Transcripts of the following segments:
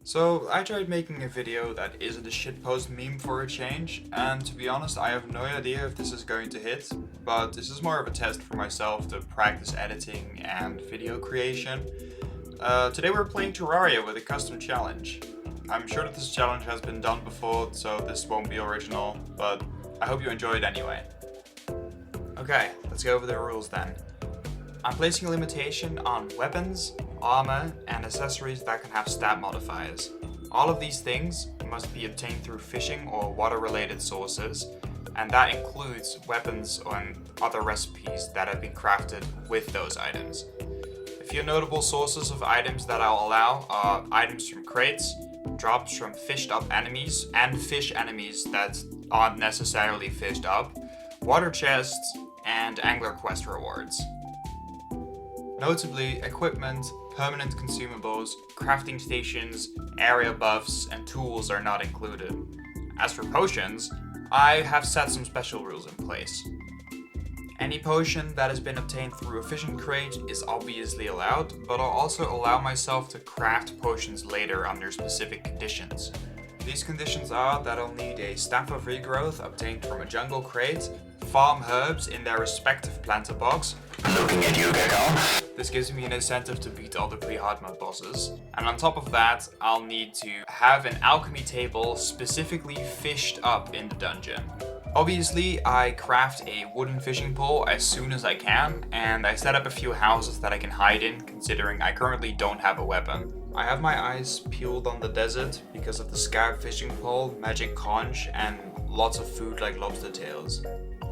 So, I tried making a video that isn't a shitpost meme for a change, and to be honest, I have no idea if this is going to hit, but this is more of a test for myself to practice editing and video creation. Today we're playing Terraria with a custom challenge. I'm sure that this challenge has been done before, so this won't be original, but I hope you enjoy it anyway. Okay, let's go over the rules then. I'm placing a limitation on weapons, armor, and accessories that can have stat modifiers. All of these things must be obtained through fishing or water-related sources, and that includes weapons and other recipes that have been crafted with those items. A few notable sources of items that I'll allow are items from crates, drops from fished up enemies, and fish enemies that aren't necessarily fished up, water chests, and angler quest rewards. Notably, equipment, permanent consumables, crafting stations, area buffs, and tools are not included. As for potions, I have set some special rules in place. Any potion that has been obtained through a fishing crate is obviously allowed, but I'll also allow myself to craft potions later under specific conditions. These conditions are that I'll need a staff of regrowth obtained from a jungle crate, farm herbs in their respective planter box. Looking at you, Gecko. This gives me an incentive to beat all the pre-hard mode bosses. And on top of that, I'll need to have an alchemy table specifically fished up in the dungeon. Obviously, I craft a wooden fishing pole as soon as I can, and I set up a few houses that I can hide in, considering I currently don't have a weapon. I have my eyes peeled on the desert because of the scarab fishing pole, magic conch, and lots of food like lobster tails.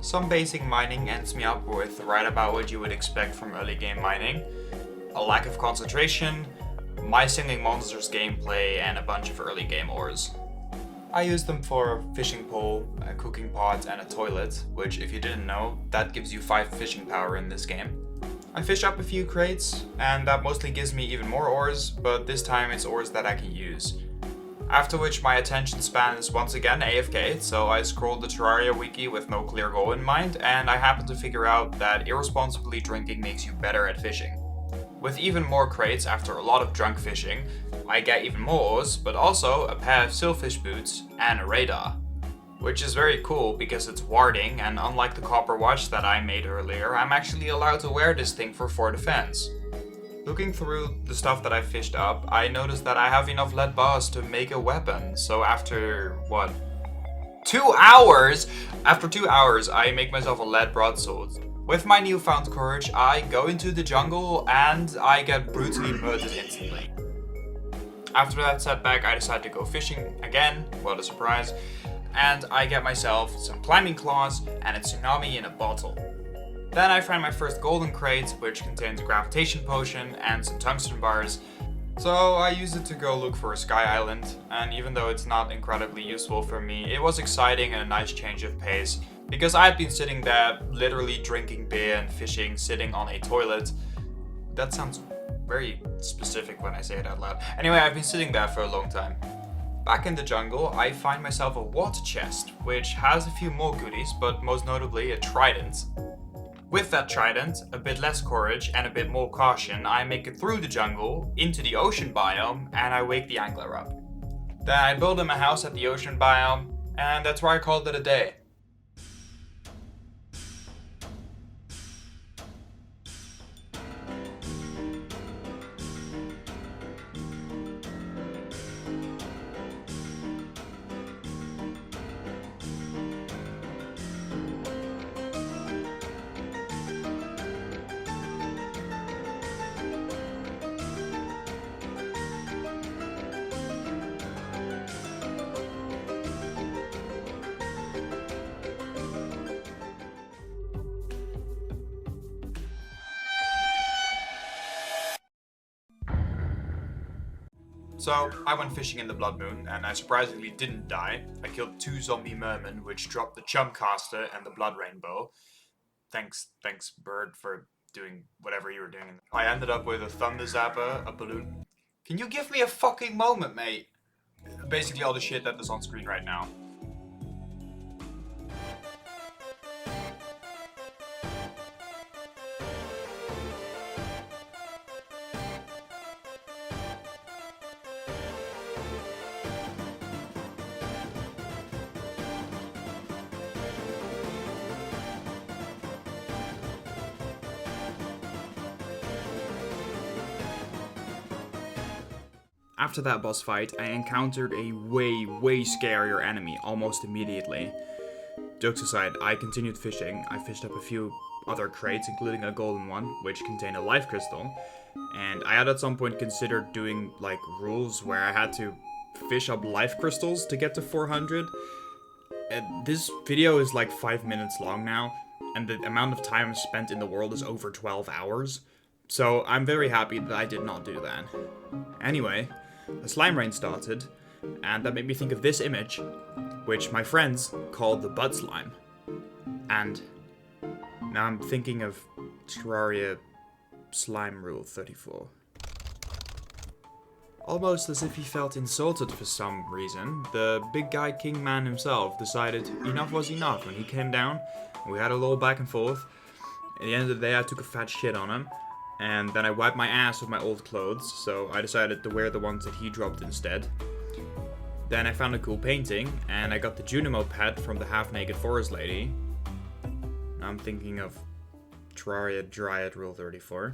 Some basic mining ends me up with right about what you would expect from early game mining. A lack of concentration, my singing monsters gameplay, and a bunch of early game ores. I use them for a fishing pole, a cooking pot, and a toilet, which if you didn't know, that gives you 5 fishing power in this game. I fish up a few crates, and that mostly gives me even more ores, but this time it's ores that I can use. After which my attention span is once again AFK, so I scrolled the Terraria wiki with no clear goal in mind, and I happened to figure out that irresponsibly drinking makes you better at fishing. With even more crates after a lot of drunk fishing, I get even more ores, but also a pair of silfish boots and a radar. Which is very cool because it's warding, and unlike the copper watch that I made earlier, I'm actually allowed to wear this thing for 4 defense. Looking through the stuff that I fished up, I noticed that I have enough lead bars to make a weapon, so after, 2 hours? After 2 hours, I make myself a lead broadsword. With my newfound courage, I go into the jungle and I get brutally murdered instantly. After that setback, I decide to go fishing again, what a surprise, and I get myself some climbing claws and a tsunami in a bottle. Then I find my first golden crate, which contains a gravitation potion and some tungsten bars, so I use it to go look for a sky island, and even though it's not incredibly useful for me, it was exciting and a nice change of pace, because I had been sitting there, literally drinking beer and fishing, sitting on a toilet. That sounds very specific when I say it out loud. Anyway, I've been sitting there for a long time. Back in the jungle, I find myself a water chest, which has a few more goodies, but most notably a trident. With that trident, a bit less courage, and a bit more caution, I make it through the jungle, into the ocean biome, and I wake the angler up. Then I build him a house at the ocean biome, and that's where I called it a day. So, I went fishing in the Blood Moon, and I surprisingly didn't die. I killed 2 zombie mermen, which dropped the chum caster and the blood rainbow. Thanks, bird, for doing whatever you were doing. I ended up with a thunder zapper, a balloon. Can you give me a fucking moment, mate? Basically all the shit that is on screen right now. After that boss fight, I encountered a way scarier enemy almost immediately. Jokes aside, I continued fishing. I fished up a few other crates, including a golden one, which contained a life crystal. And I had at some point considered doing, like, rules where I had to fish up life crystals to get to 400. This video is like 5 minutes long now, and the amount of time spent in the world is over 12 hours. So I'm very happy that I did not do that. Anyway, the slime rain started, and that made me think of this image, which my friends called the butt slime. And now I'm thinking of Terraria slime rule 34. Almost as if he felt insulted for some reason, the big guy king man himself decided enough was enough when he came down. We had a little back and forth. At the end of the day, I took a fat shit on him, and then I wiped my ass with my old clothes, so I decided to wear the ones that he dropped instead. Then I found a cool painting, and I got the Junimo pet from the half-naked forest lady. I'm thinking of Terraria Dryad Rule 34.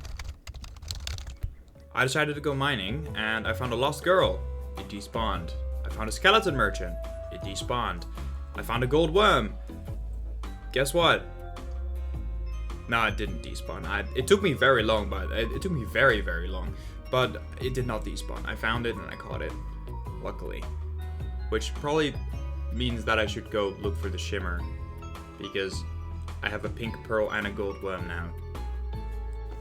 I decided to go mining, and I found a lost girl. It despawned. I found a skeleton merchant. It despawned. I found a gold worm. Guess what? No, it didn't despawn. It took me very long, but it took me very long. But it did not despawn. I found it and I caught it. Luckily. Which probably means that I should go look for the shimmer, because I have a pink pearl and a gold worm now.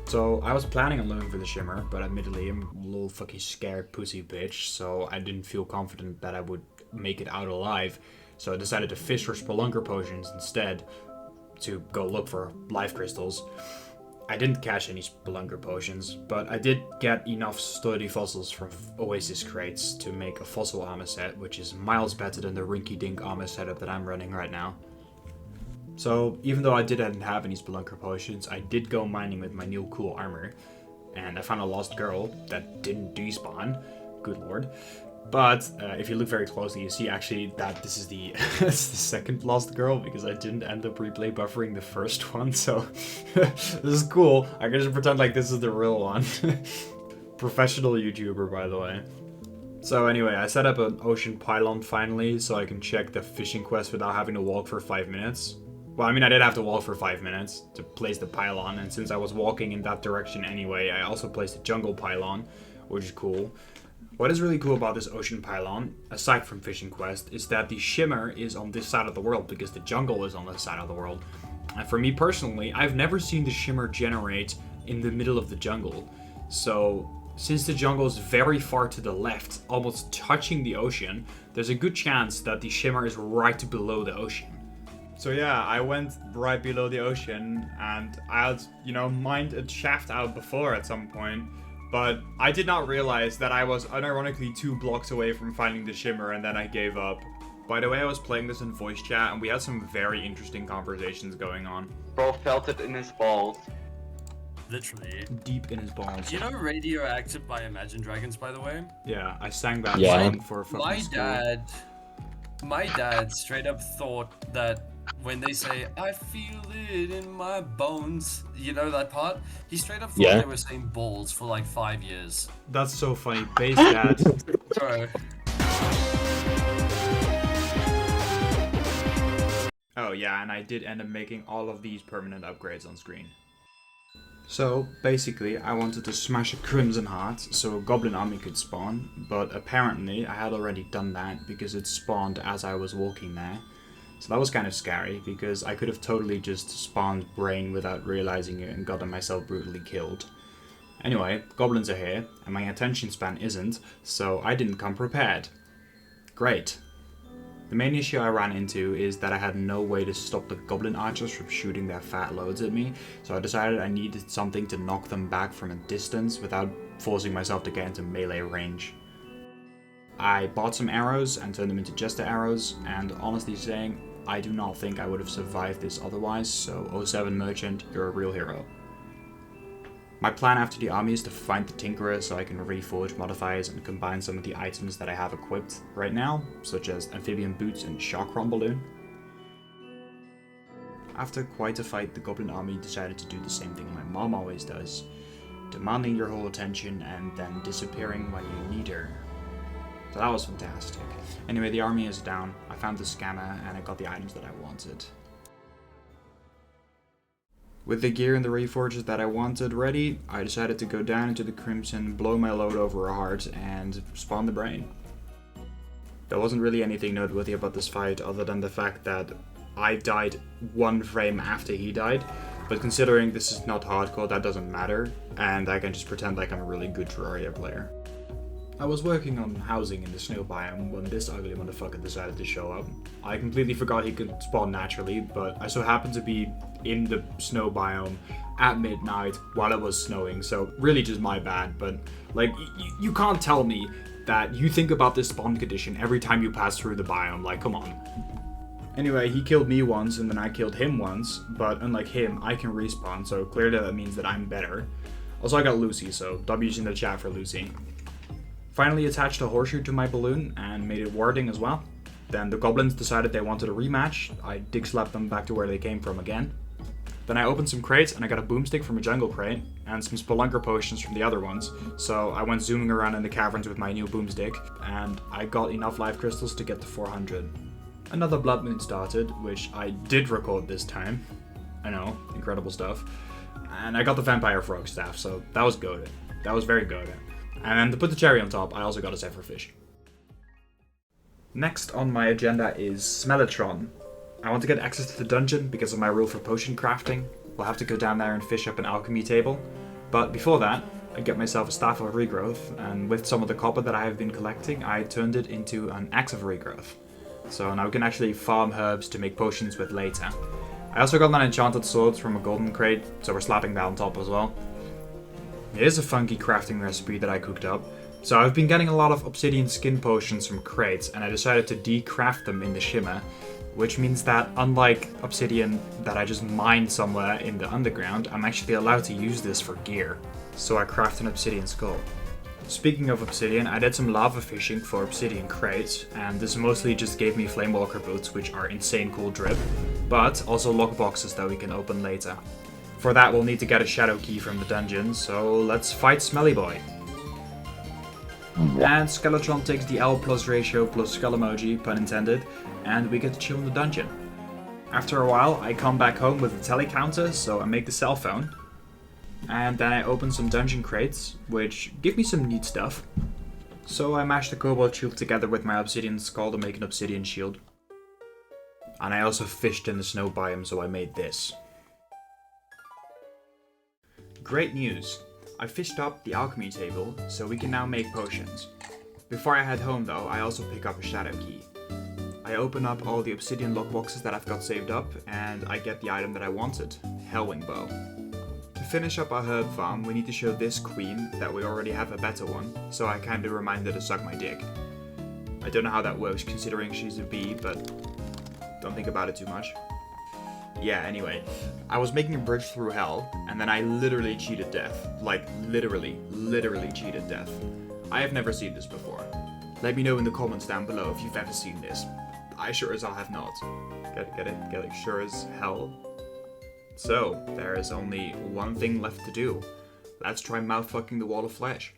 So I was planning on looking for the shimmer, but admittedly I'm a little fucking scared pussy bitch, so I didn't feel confident that I would make it out alive. So I decided to fish for spelunker potions instead to go look for life crystals. I didn't catch any spelunker potions, but I did get enough sturdy fossils from Oasis crates to make a fossil armor set, which is miles better than the rinky-dink armor setup that I'm running right now. So, even though I didn't have any spelunker potions, I did go mining with my new cool armor, and I found a lost girl that didn't despawn. Good lord. But if you look very closely, you see actually that this is the, the second lost girl, because I didn't end up replay buffering the first one, so this is cool. I can just pretend like this is the real one. Professional YouTuber, by the way. So anyway, I set up an ocean pylon finally, so I can check the fishing quest without having to walk for 5 minutes. Well, I mean, I did have to walk for 5 minutes to place the pylon, and since I was walking in that direction anyway, I also placed a jungle pylon, which is cool. What is really cool about this ocean pylon, aside from fishing quest, is that the shimmer is on this side of the world, because the jungle is on this side of the world. And for me personally, I've never seen the shimmer generate in the middle of the jungle. So, since the jungle is very far to the left, almost touching the ocean, there's a good chance that the shimmer is right below the ocean. So yeah, I went right below the ocean, and I had, mined a shaft out before at some point, but I did not realize that I was unironically 2 blocks away from finding the shimmer, and then I gave up. By the way, I was playing this in voice chat, and we had some very interesting conversations going on. Bro felt it in his balls. Literally. Deep in his balls. You know Radioactive by Imagine Dragons, by the way? Yeah, I sang that song for fucking My dad straight up thought that when they say, I feel it in my bones, you know that part? He straight up thought they were saying balls for like 5 years. That's so funny. Bass dad. Bro. Oh yeah, and I did end up making all of these permanent upgrades on screen. So, basically, I wanted to smash a Crimson Heart so a Goblin army could spawn, but apparently I had already done that because it spawned as I was walking there. So that was kind of scary, because I could have totally just spawned Brain without realizing it and gotten myself brutally killed. Anyway, goblins are here, and my attention span isn't, so I didn't come prepared. Great. The main issue I ran into is that I had no way to stop the goblin archers from shooting their fat loads at me, so I decided I needed something to knock them back from a distance without forcing myself to get into melee range. I bought some arrows and turned them into jester arrows, and honestly saying, I do not think I would have survived this otherwise, so 07 Merchant, you're a real hero. My plan after the army is to find the Tinkerer so I can reforge modifiers and combine some of the items that I have equipped right now, such as amphibian boots and chakram balloon. After quite a fight, the goblin army decided to do the same thing my mom always does, demanding your whole attention and then disappearing when you need her. So that was fantastic. Anyway, the army is down. I found the scanner and I got the items that I wanted. With the gear and the reforges that I wanted ready, I decided to go down into the Crimson, blow my load over a heart, and spawn the brain. There wasn't really anything noteworthy about this fight other than the fact that I died 1 frame after he died, but considering this is not hardcore, that doesn't matter, and I can just pretend like I'm a really good Terraria player. I was working on housing in the snow biome when this ugly motherfucker decided to show up. I completely forgot he could spawn naturally, but I so happened to be in the snow biome at midnight while it was snowing, so really just my bad, but like, you can't tell me that you think about this spawn condition every time you pass through the biome, like, come on. Anyway, he killed me once and then I killed him once, but unlike him, I can respawn, so clearly that means that I'm better. Also, I got Lucy, so W's in the chat for Lucy. Finally attached a horseshoe to my balloon and made it warding as well. Then the goblins decided they wanted a rematch. I dig slapped them back to where they came from again. Then I opened some crates and I got a boomstick from a jungle crate and some spelunker potions from the other ones. So I went zooming around in the caverns with my new boomstick and I got enough life crystals to get to 400. Another blood moon started, which I did record this time. I know, incredible stuff. And I got the vampire frog staff, so that was goated. That was very goated. And then to put the cherry on top, I also got a zephyrfish. Next on my agenda is Smellatron. I want to get access to the dungeon because of my rule for potion crafting. We'll have to go down there and fish up an alchemy table. But before that, I get myself a staff of regrowth, and with some of the copper that I have been collecting, I turned it into an axe of regrowth. So now we can actually farm herbs to make potions with later. I also got an enchanted sword from a golden crate, so we're slapping that on top as well. Here's a funky crafting recipe that I cooked up. So I've been getting a lot of obsidian skin potions from crates, and I decided to decraft them in the shimmer, which means that unlike obsidian that I just mined somewhere in the underground, I'm actually allowed to use this for gear. So I craft an obsidian skull. Speaking of obsidian, I did some lava fishing for obsidian crates, and this mostly just gave me flamewalker boots, which are insane cool drip, but also lockboxes that we can open later. For that, we'll need to get a shadow key from the dungeon, so let's fight Smelly Boy. And Skeletron takes the L plus ratio plus skull emoji, pun intended, and we get to chill in the dungeon. After a while, I come back home with a tally counter, so I make the cell phone. And then I open some dungeon crates, which give me some neat stuff. So I mashed the cobalt shield together with my obsidian skull to make an obsidian shield. And I also fished in the snow biome, so I made this. Great news! I fished up the alchemy table, so we can now make potions. Before I head home though, I also pick up a shadow key. I open up all the obsidian lockboxes that I've got saved up, and I get the item that I wanted, Hellwing Bow. To finish up our herb farm, we need to show this queen that we already have a better one, so I kinda remind her to suck my dick. I don't know how that works considering she's a bee, but don't think about it too much. Yeah, anyway, I was making a bridge through hell, and then I literally cheated death. Like, literally cheated death. I have never seen this before. Let me know in the comments down below if you've ever seen this. I sure as hell have not. Get it? Sure as hell. So, there is only one thing left to do. Let's try mouth-fucking the wall of flesh.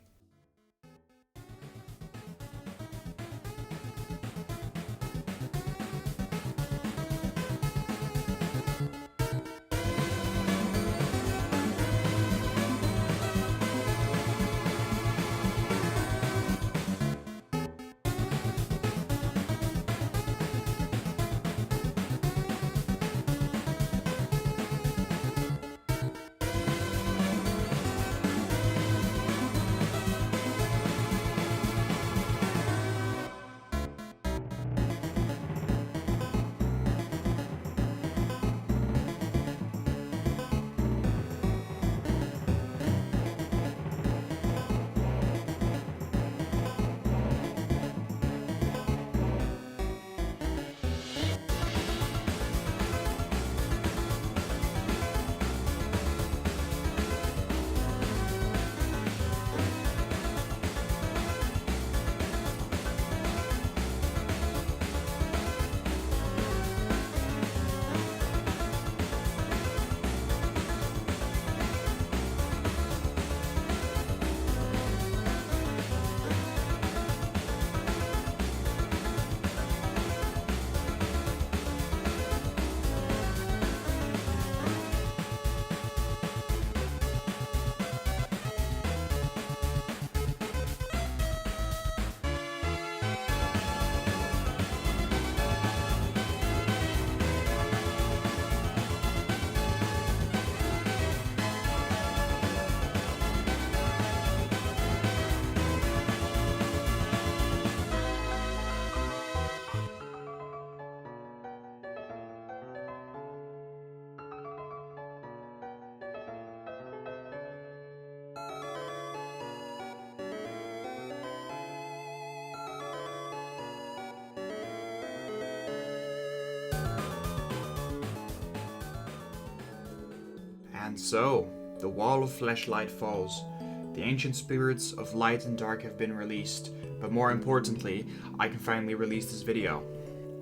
And so, the wall of fleshlight falls. The ancient spirits of light and dark have been released, but more importantly, I can finally release this video.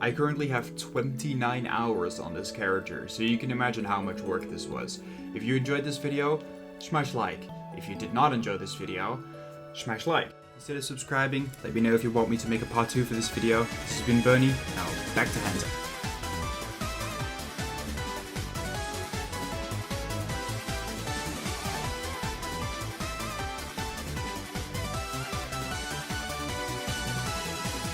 I currently have 29 hours on this character, so you can imagine how much work this was. If you enjoyed this video, smash like. If you did not enjoy this video, smash like. Instead of subscribing, let me know if you want me to make a part 2 for this video. This has been Bernie, now back to Hunter.